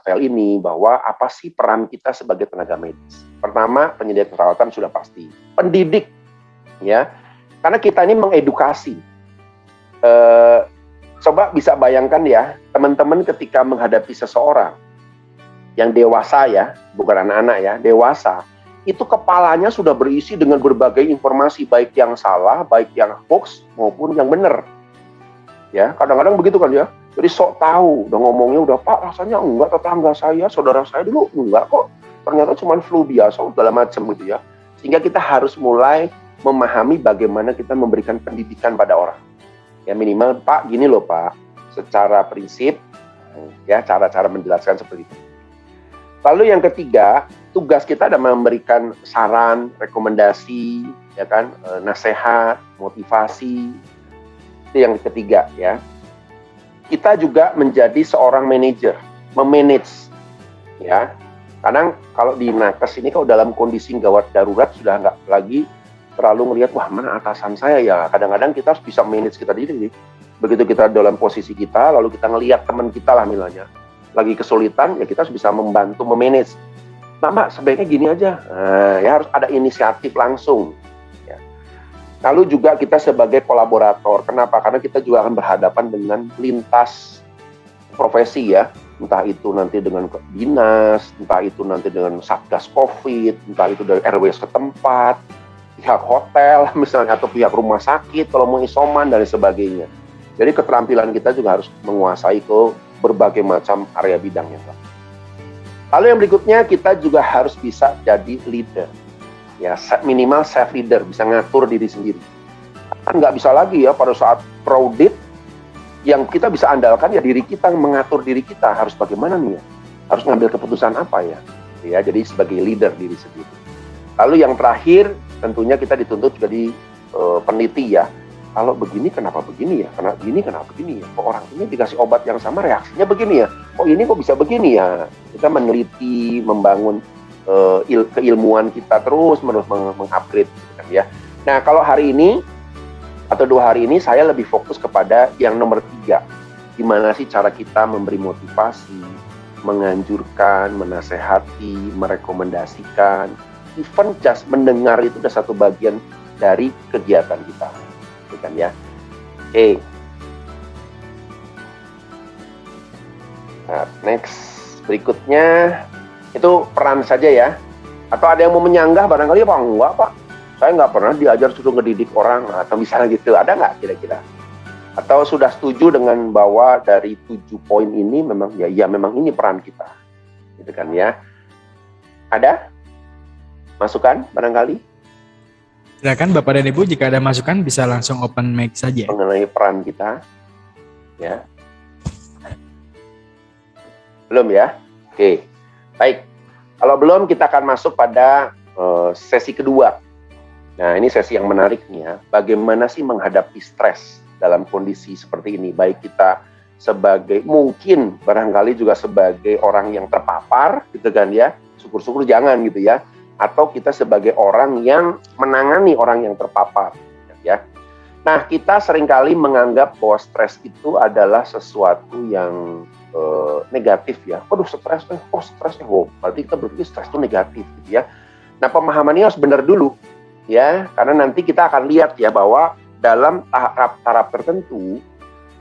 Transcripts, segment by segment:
detail ini bahwa apa sih peran kita sebagai tenaga medis. Pertama, penyedia keperawatan sudah pasti. Pendidik, ya, karena kita ini mengedukasi. Coba bisa bayangkan ya, teman-teman ketika menghadapi seseorang yang dewasa ya, bukan anak-anak ya, dewasa, itu kepalanya sudah berisi dengan berbagai informasi, baik yang salah, baik yang hoax, maupun yang benar. Ya, kadang-kadang begitu kan ya, jadi sok tahu, udah ngomongnya udah, Pak rasanya enggak, tetangga saya, saudara saya dulu enggak kok, ternyata cuma flu biasa, segala macam gitu ya. Sehingga kita harus mulai memahami bagaimana kita memberikan pendidikan pada orang. Ya minimal, Pak gini loh Pak, secara prinsip, ya cara-cara menjelaskan seperti itu. Lalu yang ketiga, tugas kita adalah memberikan saran, rekomendasi, ya kan, nasihat, motivasi. Itu yang ketiga ya. Kita juga menjadi seorang manajer, memanage, ya. Kadang kalau di nakes ini kalau dalam kondisi gawat darurat sudah nggak lagi terlalu ngelihat, wah mana atasan saya ya. Kadang-kadang kita harus bisa manage kita diri. Begitu kita dalam posisi kita, lalu kita ngelihat teman kita lah misalnya lagi kesulitan, ya kita harus bisa membantu memanage. Mbak, sebaiknya gini aja. Nah, ya harus ada inisiatif langsung. Ya. Lalu juga kita sebagai kolaborator. Kenapa? Karena kita juga akan berhadapan dengan lintas profesi ya. Entah itu nanti dengan dinas, entah itu nanti dengan Satgas COVID, entah itu dari RW setempat, pihak hotel misalnya, atau pihak rumah sakit kalau mau isoman dan sebagainya. Jadi keterampilan kita juga harus menguasai ke berbagai macam area bidangnya. Lalu yang berikutnya, kita juga harus bisa jadi leader. Ya, minimal self leader, bisa ngatur diri sendiri. Kan nggak bisa lagi ya pada saat crowded, yang kita bisa andalkan ya diri kita, mengatur diri kita harus bagaimana nih ya, harus ngambil keputusan apa ya. Ya, jadi sebagai leader diri sendiri. Lalu yang terakhir, tentunya kita dituntut jadi peneliti ya. Kalau begini kenapa begini ya? Karena gini kenapa begini ya? Kok orang ini dikasih obat yang sama reaksinya begini ya? Kok ini kok bisa begini ya? Kita meneliti, membangun keilmuan kita terus menerus mengupgrade kan ya. Nah kalau hari ini atau 2 hari ini saya lebih fokus kepada yang nomor 3. Gimana sih cara kita memberi motivasi, menganjurkan, menasehati, merekomendasikan. Even just mendengar itu adalah satu bagian dari kegiatan kita, kan ya. Oke. Nah, next berikutnya itu peran saja ya. Atau ada yang mau menyanggah barangkali apa enggak Pak? Saya nggak pernah diajar suruh ngedidik orang atau misalnya gitu. Ada nggak kira-kira? Atau sudah setuju dengan bahwa dari 7 poin ini memang ya memang ini peran kita, gitu kan ya? Ada? Masukan barangkali? Silakan Bapak dan Ibu, jika ada masukan bisa langsung open mic saja. Mengenai peran kita, ya. Belum ya? Oke, baik. Kalau belum, kita akan masuk pada sesi kedua. Nah, ini sesi yang menarik nih ya. Bagaimana sih menghadapi stres dalam kondisi seperti ini? Baik kita sebagai, mungkin barangkali juga sebagai orang yang terpapar, gitu kan ya. Syukur-syukur jangan gitu ya. Atau kita sebagai orang yang menangani orang yang terpapar, ya. Nah, kita seringkali menganggap bahwa stres itu adalah sesuatu yang negatif ya. Waduh, stres, berarti kita berpikir stres itu negatif, gitu ya. Nah, pemahamannya harus benar dulu, ya, karena nanti kita akan lihat ya bahwa dalam taraf tertentu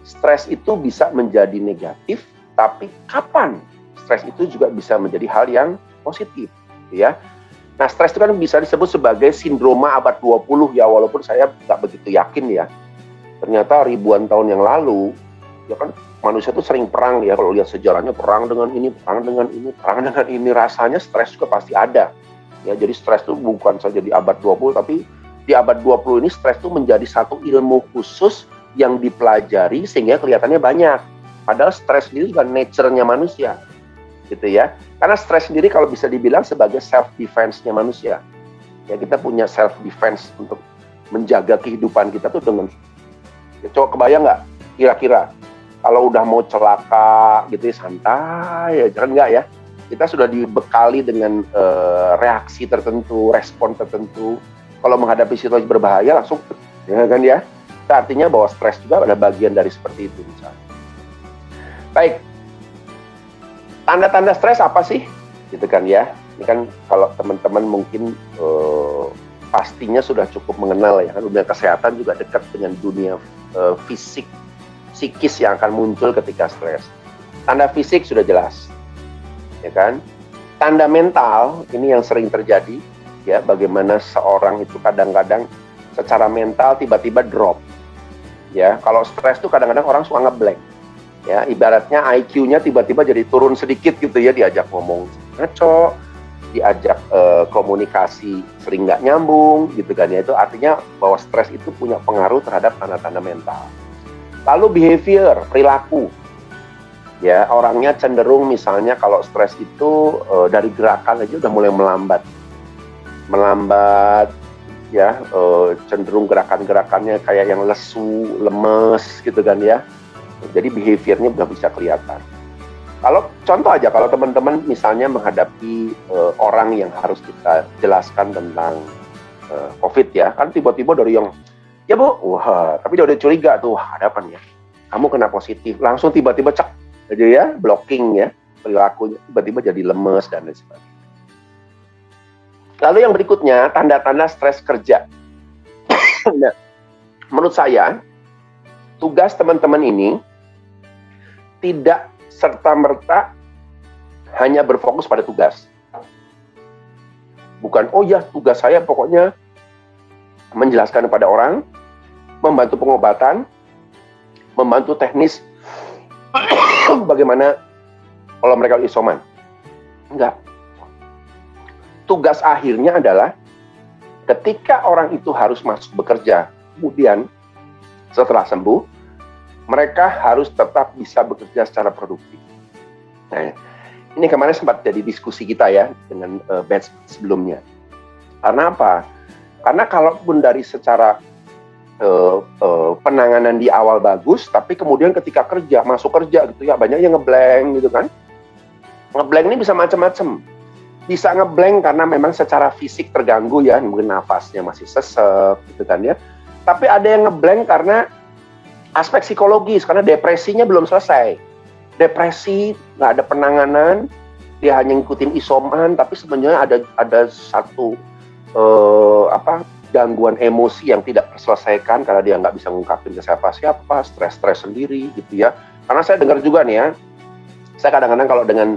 stres itu bisa menjadi negatif, tapi kapan stres itu juga bisa menjadi hal yang positif, ya. Nah, stres itu kan bisa disebut sebagai sindroma abad 20 ya, walaupun saya nggak begitu yakin ya. Ternyata ribuan tahun yang lalu, ya kan manusia itu sering perang ya, kalau lihat sejarahnya perang dengan ini, perang dengan ini, perang dengan ini, rasanya stres juga pasti ada. Ya, jadi stres itu bukan saja di abad 20, tapi di abad 20 ini stres itu menjadi satu ilmu khusus yang dipelajari sehingga kelihatannya banyak. Padahal stres itu juga nature-nya manusia. Gitu ya. Karena stres sendiri kalau bisa dibilang sebagai self defense-nya manusia. Ya, kita punya self defense untuk menjaga kehidupan kita tuh dengan, ya, coba kebayang nggak kira-kira kalau udah mau celaka gitu ya, santai ya, jangan nggak ya. Kita sudah dibekali dengan reaksi tertentu, respon tertentu. Kalau menghadapi situasi berbahaya langsung, ya kan ya. Itu artinya bahwa stres juga ada bagian dari seperti itu misalnya. Baik. Tanda-tanda stres apa sih? Gitu kan ya. Ini kan kalau teman-teman mungkin pastinya sudah cukup mengenal ya kan, dunia kesehatan juga dekat dengan dunia fisik, psikis yang akan muncul ketika stres. Tanda fisik sudah jelas, ya kan. Tanda mental ini yang sering terjadi, ya, bagaimana seorang itu kadang-kadang secara mental tiba-tiba drop, ya. Kalau stres tuh kadang-kadang orang suka ngeblank, ya. Ibaratnya IQ-nya tiba-tiba jadi turun sedikit gitu ya, diajak ngomong ngaco, diajak komunikasi sering nggak nyambung gitu kan ya. Itu artinya bahwa stres itu punya pengaruh terhadap tanda-tanda mental. Lalu behavior, perilaku, ya, orangnya cenderung misalnya kalau stres itu dari gerakan aja udah mulai melambat, ya, cenderung gerakan-gerakannya kayak yang lesu, lemes gitu kan ya. Jadi behaviornya udah bisa kelihatan. Kalau contoh aja, kalau teman-teman misalnya menghadapi orang yang harus kita jelaskan tentang COVID ya, kan tiba-tiba dari yang, ya Bu, wah, tapi dia udah curiga tuh, wah, ada apa nih ya? Kamu kena positif, langsung tiba-tiba cek aja ya, blocking ya, perilakunya tiba-tiba jadi lemes dan lain sebagainya. Lalu yang berikutnya, tanda-tanda stres kerja. Nah, menurut saya, tugas teman-teman ini tidak serta-merta hanya berfokus pada tugas. Bukan, oh ya, tugas saya pokoknya menjelaskan kepada orang, membantu pengobatan, membantu teknis bagaimana kalau mereka isoman. Enggak. Tugas akhirnya adalah ketika orang itu harus masuk bekerja, kemudian setelah sembuh, mereka harus tetap bisa bekerja secara produktif. Nah, ini kemarin sempat jadi diskusi kita ya dengan batch sebelumnya. Karena apa? Karena kalaupun dari secara penanganan di awal bagus, tapi kemudian ketika kerja, masuk kerja gitu ya, banyak yang ngeblank gitu kan. Ngeblank ini bisa macam-macam. Bisa ngeblank karena memang secara fisik terganggu ya, mungkin nafasnya masih sesek gitu kan ya. Tapi ada yang ngeblank karena aspek psikologis, karena depresinya belum selesai. Depresi, nggak ada penanganan, dia hanya ngikutin isoman, tapi sebenarnya ada satu gangguan emosi yang tidak terselesaikan karena dia nggak bisa ngungkapin ke siapa-siapa, stres sendiri gitu ya. Karena saya dengar juga nih ya, saya kadang-kadang kalau dengan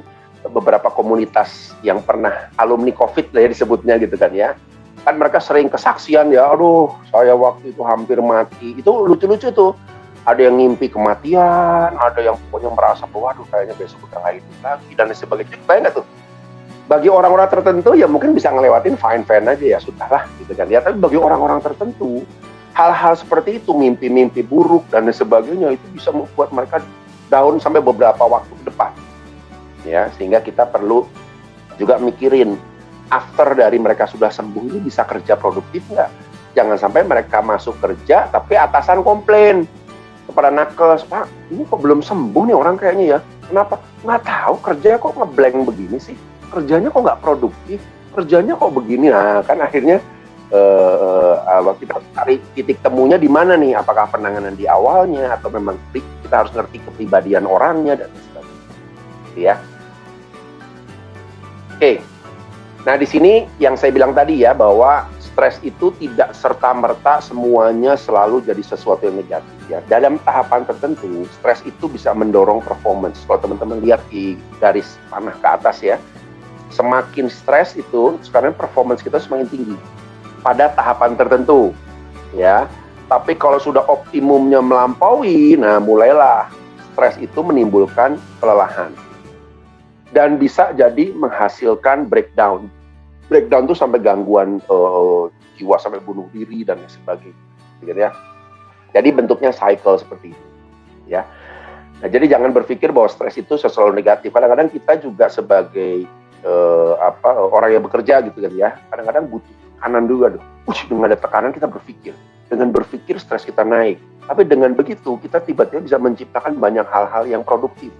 beberapa komunitas yang pernah alumni COVID lah ya disebutnya gitu kan ya, kan mereka sering kesaksian ya, aduh saya waktu itu hampir mati, itu lucu-lucu tuh. Ada yang ngimpi kematian, ada yang pokoknya merasa bahwa waduh kayaknya besok udah nggak hidup lagi dan sebagainya. Bayang nggak tuh? Bagi orang-orang tertentu ya mungkin bisa ngelewatin fine-fine aja ya, sudahlah gitu kan ya. Tapi bagi orang-orang tertentu, hal-hal seperti itu, mimpi-mimpi buruk dan sebagainya, itu bisa membuat mereka down sampai beberapa waktu ke depan. Ya, sehingga kita perlu juga mikirin after dari mereka sudah sembuh ini bisa kerja produktif nggak? Jangan sampai mereka masuk kerja tapi atasan komplain kepada nakes, Pak, ini kok belum sembuh nih orang kayaknya ya. Kenapa? Nggak tahu, kerja kok ngeblank begini sih. Kerjanya kok nggak produktif, kerjanya kok begini. Nah, kan akhirnya kita cari titik temunya di mana nih? Apakah penanganan di awalnya atau memang kita harus ngerti kepribadian orangnya dan sebagainya. Gitu ya. Oke. Nah, di sini yang saya bilang tadi ya, bahwa stres itu tidak serta-merta semuanya selalu jadi sesuatu yang negatif ya. Dalam tahapan tertentu, stres itu bisa mendorong performance. Kalau teman-teman lihat di garis panah ke atas ya, semakin stres itu sekarang performance kita semakin tinggi pada tahapan tertentu ya. Tapi kalau sudah optimumnya melampaui, nah mulailah stres itu menimbulkan kelelahan dan bisa jadi menghasilkan breakdown. Breakdown itu sampai gangguan jiwa, sampai bunuh diri dan sebagainya, gitu ya. Jadi bentuknya cycle seperti itu, ya. Nah, jadi jangan berpikir bahwa stres itu selalu negatif. Kadang-kadang kita juga sebagai orang yang bekerja gitu kan ya, kadang-kadang butuh tekanan juga tuh. Dengan ada tekanan kita berpikir, dengan berpikir stres kita naik. Tapi dengan begitu kita tiba-tiba bisa menciptakan banyak hal-hal yang produktif,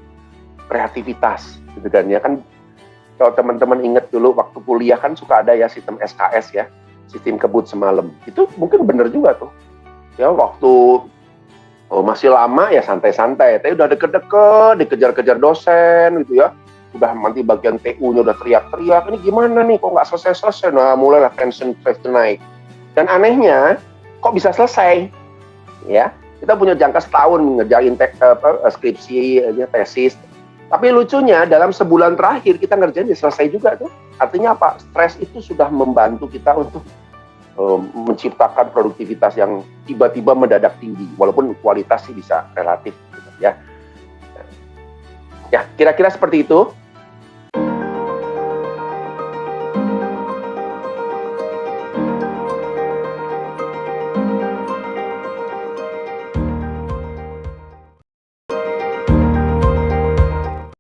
kreativitas, gitu kan ya. Kan kalau teman-teman ingat dulu waktu kuliah kan suka ada ya sistem SKS ya, sistem kebut semalam. Itu mungkin benar juga tuh. Ya waktu masih lama ya santai-santai, tapi udah deket-deket, dikejar-kejar dosen gitu ya. udah nanti bagian TU-nya udah teriak-teriak, ini gimana nih, kok nggak selesai-selesai? Nah, mulailah tension naik. Dan anehnya, kok bisa selesai? Ya, kita punya jangka setahun ngerjain skripsi, tesis. Tapi lucunya dalam sebulan terakhir kita ngerjain selesai juga tuh. Artinya apa? Stres itu sudah membantu kita untuk menciptakan produktivitas yang tiba-tiba mendadak tinggi, walaupun kualitas sih bisa relatif, gitu, ya. Ya, kira-kira seperti itu.